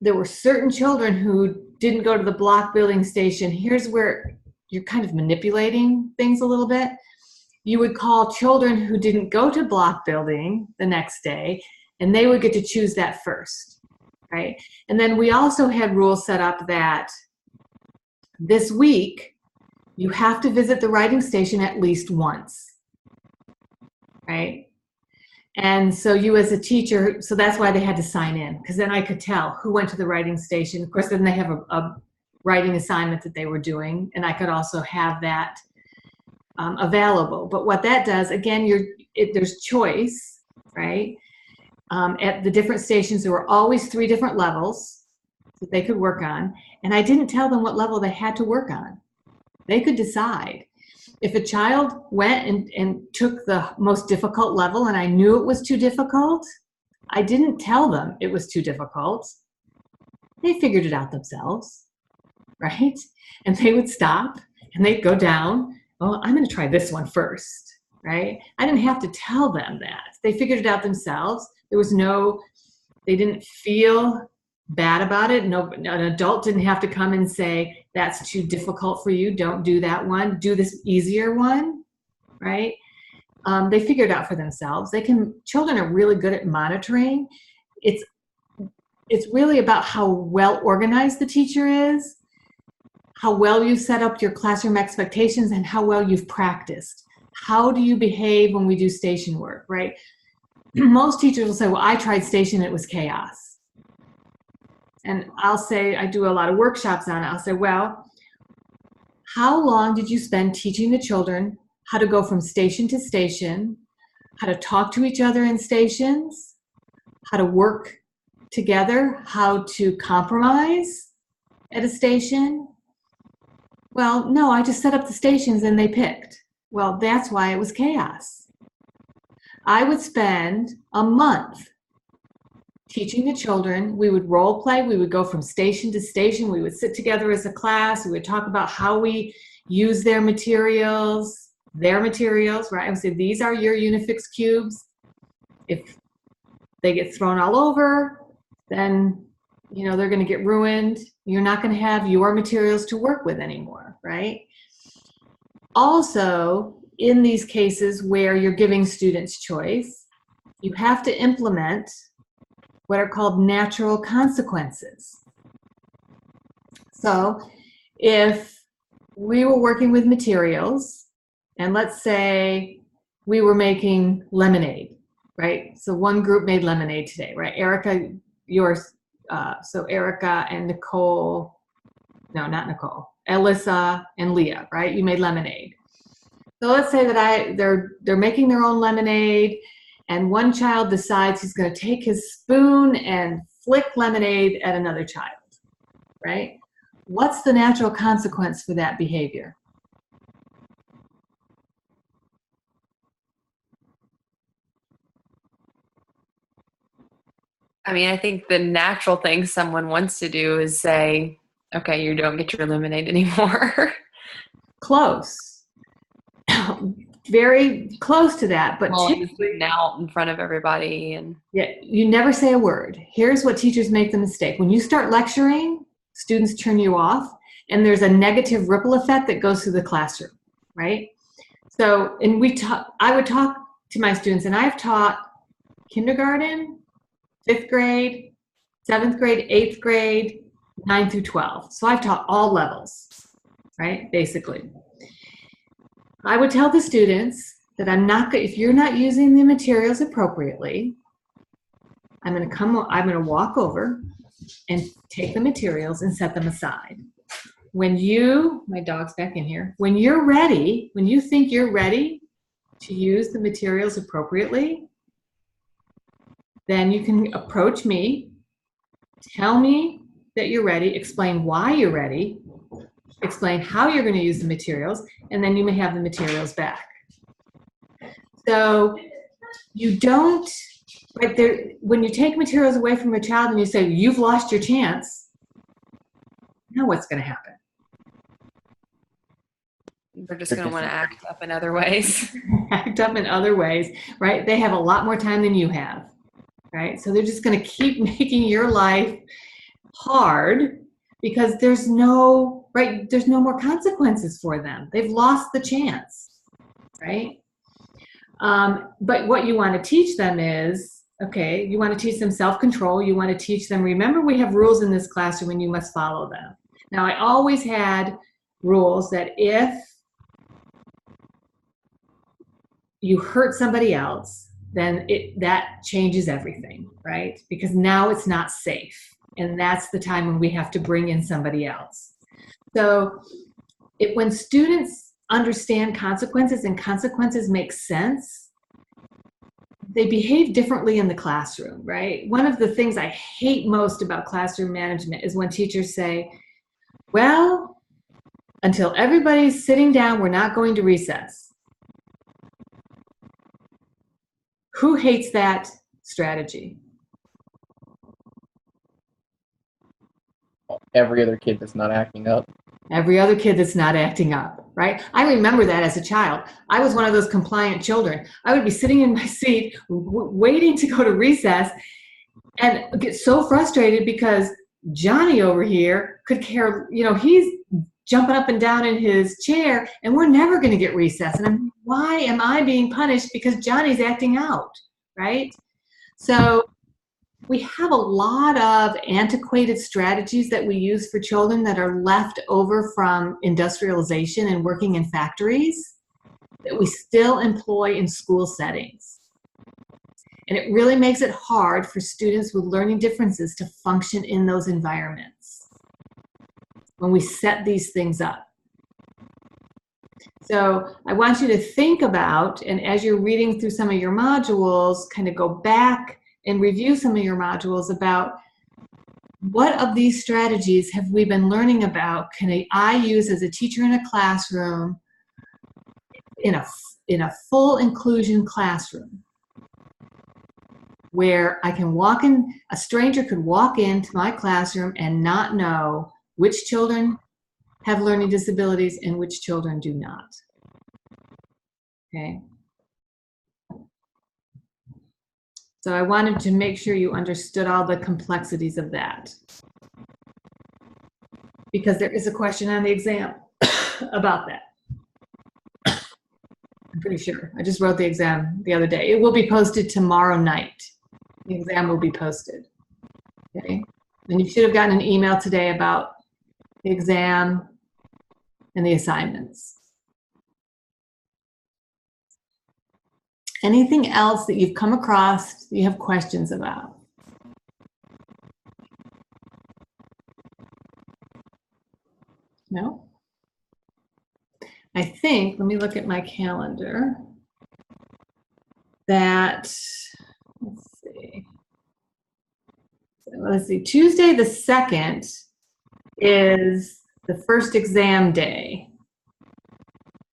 there were certain children who didn't go to the block building station, here's where you're kind of manipulating things a little bit. You would call children who didn't go to block building the next day, and they would get to choose that first, right? And then we also had rules set up that this week, you have to visit the writing station at least once, right? And so you as a teacher, so that's why they had to sign in, because then I could tell who went to the writing station. Of course, then they have a writing assignment that they were doing, and I could also have that available. But what that does, again, there's choice, right? At the different stations, there were always 3 different levels that they could work on, and I didn't tell them what level they had to work on. They could decide. If a child went and took the most difficult level and I knew it was too difficult, I didn't tell them it was too difficult. They figured it out themselves, right? And they would stop and they'd go down. Oh, I'm going to try this one first, right? I didn't have to tell them that. They figured it out themselves. They didn't feel bad about it. No, an adult didn't have to come and say, that's too difficult for you, don't do that one, do this easier one, right? They figured it out for themselves. Children are really good at monitoring. It's really about how well organized the teacher is, how well you set up your classroom expectations, and how well you've practiced. How do you behave when we do station work, right? Most teachers will say, well, I tried station, it was chaos. And I'll say, I do a lot of workshops on it. I'll say, well, how long did you spend teaching the children how to go from station to station, how to talk to each other in stations, how to work together, how to compromise at a station? Well, no, I just set up the stations and they picked. Well, that's why it was chaos. I would spend a month teaching the children. We would role play. We would go from station to station. We would sit together as a class. We would talk about how we use their materials, right? I would say, these are your Unifix cubes. If they get thrown all over, then, they're going to get ruined. You're not going to have your materials to work with anymore, right? Also, in these cases where you're giving students choice, you have to implement what are called natural consequences. So if we were working with materials, and let's say we were making lemonade, right? So one group made lemonade today, right? Erica, yours, so Erica and Nicole, no, not Nicole, Alyssa and Leah, right? You made lemonade. So let's say that they're making their own lemonade, and one child decides he's going to take his spoon and flick lemonade at another child, right? What's the natural consequence for that behavior? I mean, I think the natural thing someone wants to do is say, okay, you don't get your lemonade anymore. Close. Very close to that, but typically out in front of everybody. And yeah, you never say a word. Here's what teachers make the mistake. When you start lecturing, students turn you off, and there's a negative ripple effect that goes through the classroom, right? So, and I would talk to my students, and I've taught kindergarten, 5th grade, 7th grade, 8th grade, 9 through 12. So I've taught all levels, right, basically. I would tell the students that if you're not using the materials appropriately, I'm going to walk over and take the materials and set them aside. My dog's back in here, when you're ready, when you think you're ready to use the materials appropriately, then you can approach me, tell me that you're ready, explain why you're ready, explain how you're going to use the materials, and then you may have the materials back. So you don't, when you take materials away from a child and you say, you've lost your chance, now what's going to happen? They're just They're going to want to just- act up in other ways. Act up in other ways, right? They have a lot more time than you have, right? So they're just going to keep making your life hard because there's no more consequences for them. They've lost the chance, right? But what you want to teach them is, okay, you want to teach them self-control. You want to teach them, remember, we have rules in this classroom and you must follow them. Now, I always had rules that if you hurt somebody else, then that changes everything, right? Because now it's not safe. And that's the time when we have to bring in somebody else. So when students understand consequences and consequences make sense, they behave differently in the classroom, right? One of the things I hate most about classroom management is when teachers say, well, until everybody's sitting down, we're not going to recess. Who hates that strategy? Every other kid that's not acting up. Every other kid that's not acting up, right? I remember that as a child. I was one of those compliant children. I would be sitting in my seat waiting to go to recess and get so frustrated because Johnny over here could care, he's jumping up and down in his chair and we're never going to get recess. And why am I being punished because Johnny's acting out, right? So we have a lot of antiquated strategies that we use for children that are left over from industrialization and working in factories that we still employ in school settings. And it really makes it hard for students with learning differences to function in those environments when we set these things up. So I want you to think about, and as you're reading through some of your modules, kind of go back and review some of your modules about what of these strategies have we been learning about can I use as a teacher in a classroom, in a full inclusion classroom, where I can walk in, a stranger could walk into my classroom and not know which children have learning disabilities and which children do not. Okay. So I wanted to make sure you understood all the complexities of that. Because there is a question on the exam about that. I'm pretty sure. I just wrote the exam the other day. It will be posted tomorrow night. The exam will be posted. Okay. And you should have gotten an email today about the exam and the assignments. Anything else that you've come across that you have questions about? No? I think, let me look at my calendar, that, let's see, Tuesday the 2nd is the first exam day.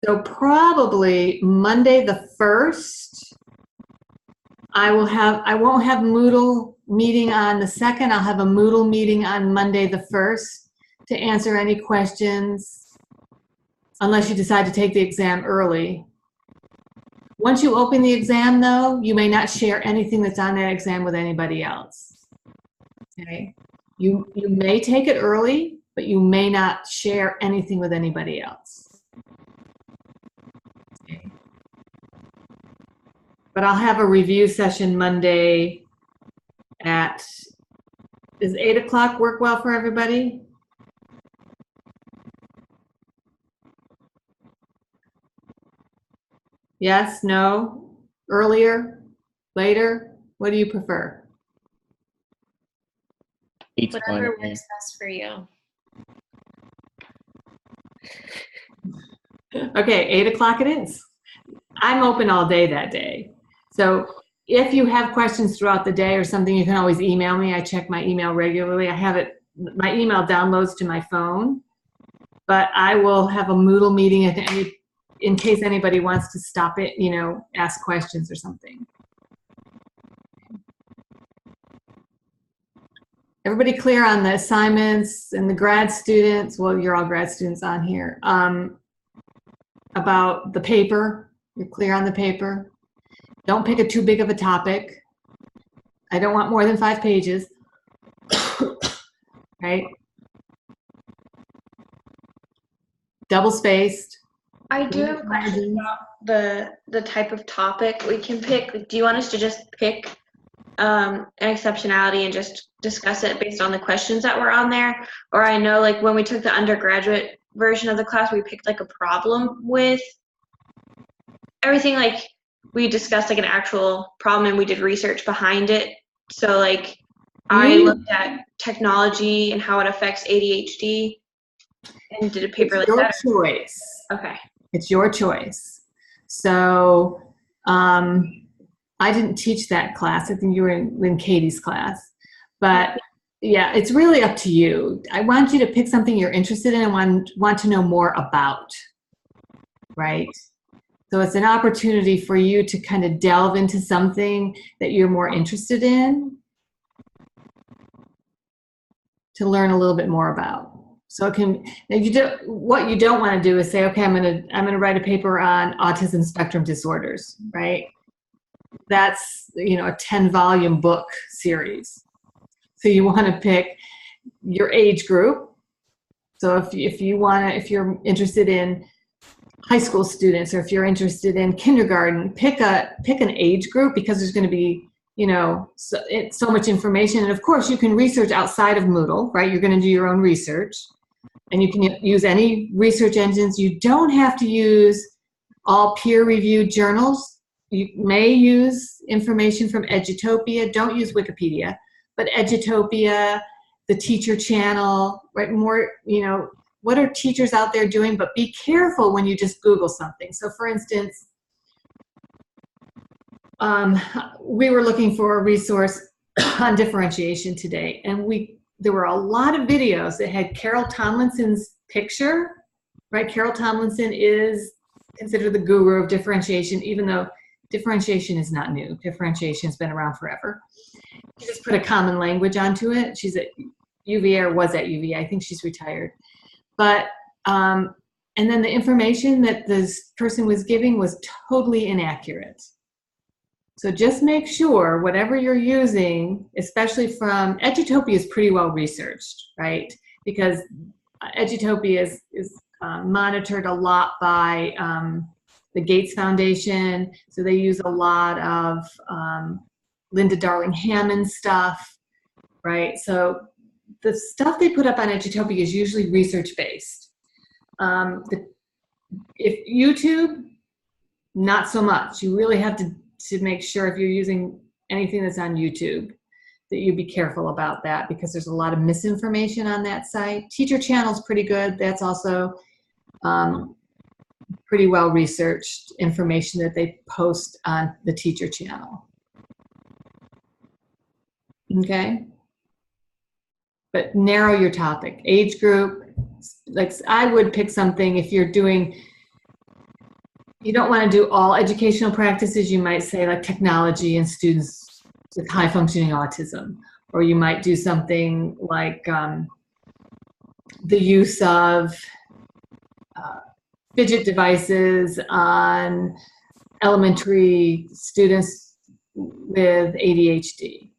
So probably Monday the 1st, I won't have Moodle meeting on the 2nd. I'll have a Moodle meeting on Monday the 1st to answer any questions, unless you decide to take the exam early. Once you open the exam, though, you may not share anything that's on that exam with anybody else. Okay? You may take it early, but you may not share anything with anybody else. Okay. But I'll have a review session Monday at, does 8 o'clock work well for everybody? Yes, no, earlier, later? What do you prefer? 8's fine Whatever with me. works best for you. Okay, 8 o'clock it is. I'm open all day that day. So if you have questions throughout the day or something, you can always email me. I check my email regularly. I have it, my email downloads to my phone, but I will have a Moodle meeting in case anybody wants to stop it, ask questions or something. Everybody clear on the assignments and the grad students? Well, you're all grad students on here. about the paper. You're clear on the paper. Don't pick a too big of a topic. I don't want more than 5 pages. Right? Double spaced. I do have a question about the type of topic we can pick. Like, do you want us to just pick an exceptionality and just discuss it based on the questions that were on there? Or I know like when we took the undergraduate version of the class, we picked like a problem with everything. Like we discussed like an actual problem and we did research behind it. So like I looked at technology and how it affects ADHD and did a paper like that. It's your choice. Okay. It's your choice. So I didn't teach that class. I think you were in Katie's class. But yeah, it's really up to you. I want you to pick something you're interested in and want to know more about, right? So it's an opportunity for you to kind of delve into something that you're more interested in to learn a little bit more about. So it can, what you don't want to do is say, okay, I'm gonna write a paper on autism spectrum disorders, right? That's, you know, a 10-volume book series. So you want to pick your age group. So if you're interested in high school students, or if you're interested in kindergarten, pick an age group, because there's going to be, you know, so much information. And of course you can research outside of Moodle, right? You're going to do your own research, and you can use any research engines. You don't have to use all peer-reviewed journals. You may use information from Edutopia. Don't use Wikipedia, but Edutopia, the teacher channel, right? More, you know, what are teachers out there doing? But be careful when you just Google something. So for instance, we were looking for a resource on differentiation today, and there were a lot of videos that had Carol Tomlinson's picture, right? Carol Tomlinson is considered the guru of differentiation, even though differentiation is not new. Differentiation has been around forever. She just put a common language onto it. She's at UVA, or was at UVA. I think she's retired. But, and then the information that this person was giving was totally inaccurate. So just make sure whatever you're using, especially from, Edutopia is pretty well researched, right? Because Edutopia is monitored a lot by the Gates Foundation. So they use a lot of Linda Darling-Hammond stuff, right? So the stuff they put up on Edutopia is usually research-based. If YouTube, not so much. You really have to make sure, if you're using anything that's on YouTube, that you be careful about that, because there's a lot of misinformation on that site. Teacher Channel's pretty good. That's also pretty well researched information that they post on the Teacher Channel. Okay? But narrow your topic. Age group, like I would pick something, if you're doing, you don't want to do all educational practices, you might say like technology and students with high functioning autism. Or you might do something like the use of fidget devices on elementary students with ADHD,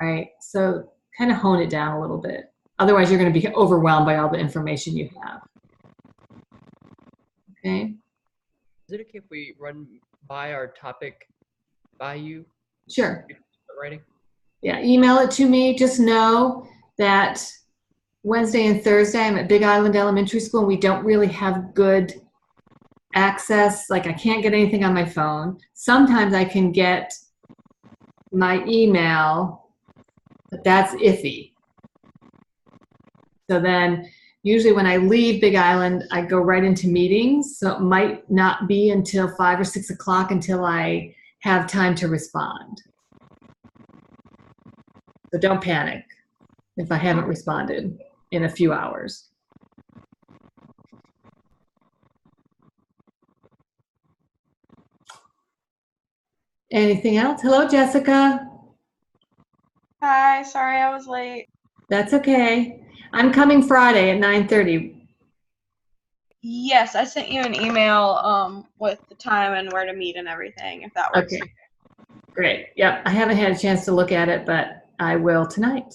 right? So kind of hone it down a little bit. Otherwise, you're going to be overwhelmed by all the information you have. Okay? Is it okay if we run by our topic by you? Sure. Writing? Yeah, email it to me. Just know that Wednesday and Thursday I'm at Big Island Elementary School, and we don't really have good access. Like I can't get anything on my phone. Sometimes I can get my email, but that's iffy. So then usually when I leave Big Island, I go right into meetings. So it might not be until 5 or 6 o'clock until I have time to respond. So don't panic if I haven't responded in a few hours. Anything else? Hello, Jessica. Hi, sorry I was late. That's okay. I'm coming Friday at 9:30. Yes, I sent you an email with the time and where to meet and everything, if that works. Okay. Great. Yep. I haven't had a chance to look at it, but I will tonight.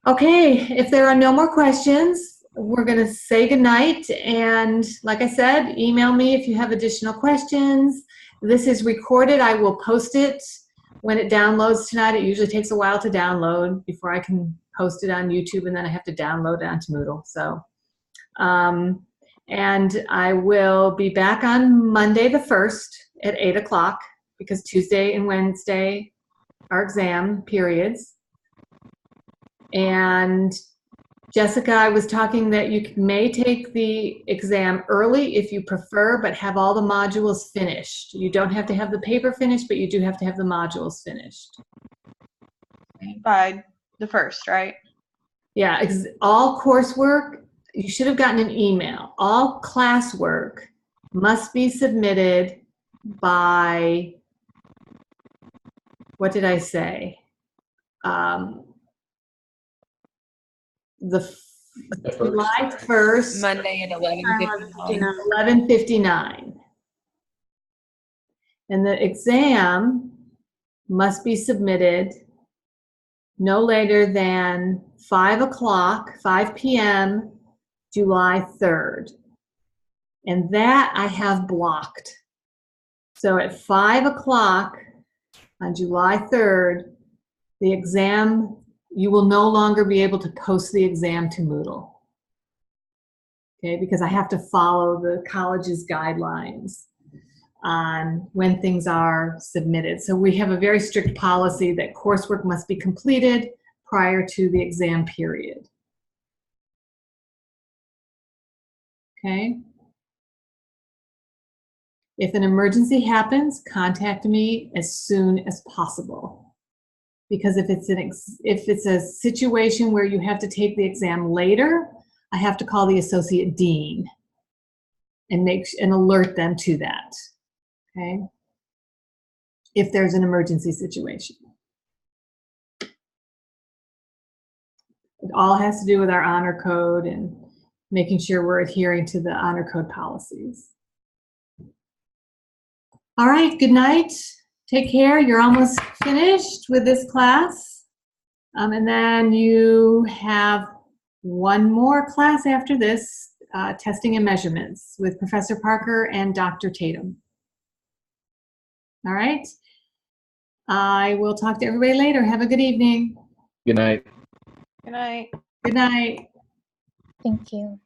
Okay. If there are no more questions, we're going to say goodnight. And like I said, email me if you have additional questions. This is recorded. I will post it when it downloads tonight. It usually takes a while to download before I can post it on YouTube, and then I have to download it onto Moodle. So, and I will be back on Monday the 1st at 8 o'clock because Tuesday and Wednesday are exam periods. And Jessica, I was talking that you may take the exam early if you prefer, but have all the modules finished. You don't have to have the paper finished, but you do have to have the modules finished. By the 1st, right? Yeah, all coursework, you should have gotten an email. All classwork must be submitted by, what did I say? July 1st. Monday at 11:59. 11:59. And the exam must be submitted no later than 5 o'clock, 5 p.m., July 3rd. And that I have blocked. So at 5 o'clock on July 3rd, the exam, you will no longer be able to post the exam to Moodle. Okay, because I have to follow the college's guidelines on when things are submitted. So we have a very strict policy that coursework must be completed prior to the exam period. Okay. If an emergency happens, contact me as soon as possible. Because if it's a situation where you have to take the exam later, I have to call the associate dean and alert them to that. Okay? If there's an emergency situation. It all has to do with our honor code and making sure we're adhering to the honor code policies. All right, good night. Take care. You're almost finished with this class. And then you have one more class after this, testing and measurements with Professor Parker and Dr. Tatum. All right. I will talk to everybody later. Have a good evening. Good night. Good night. Good night. Thank you.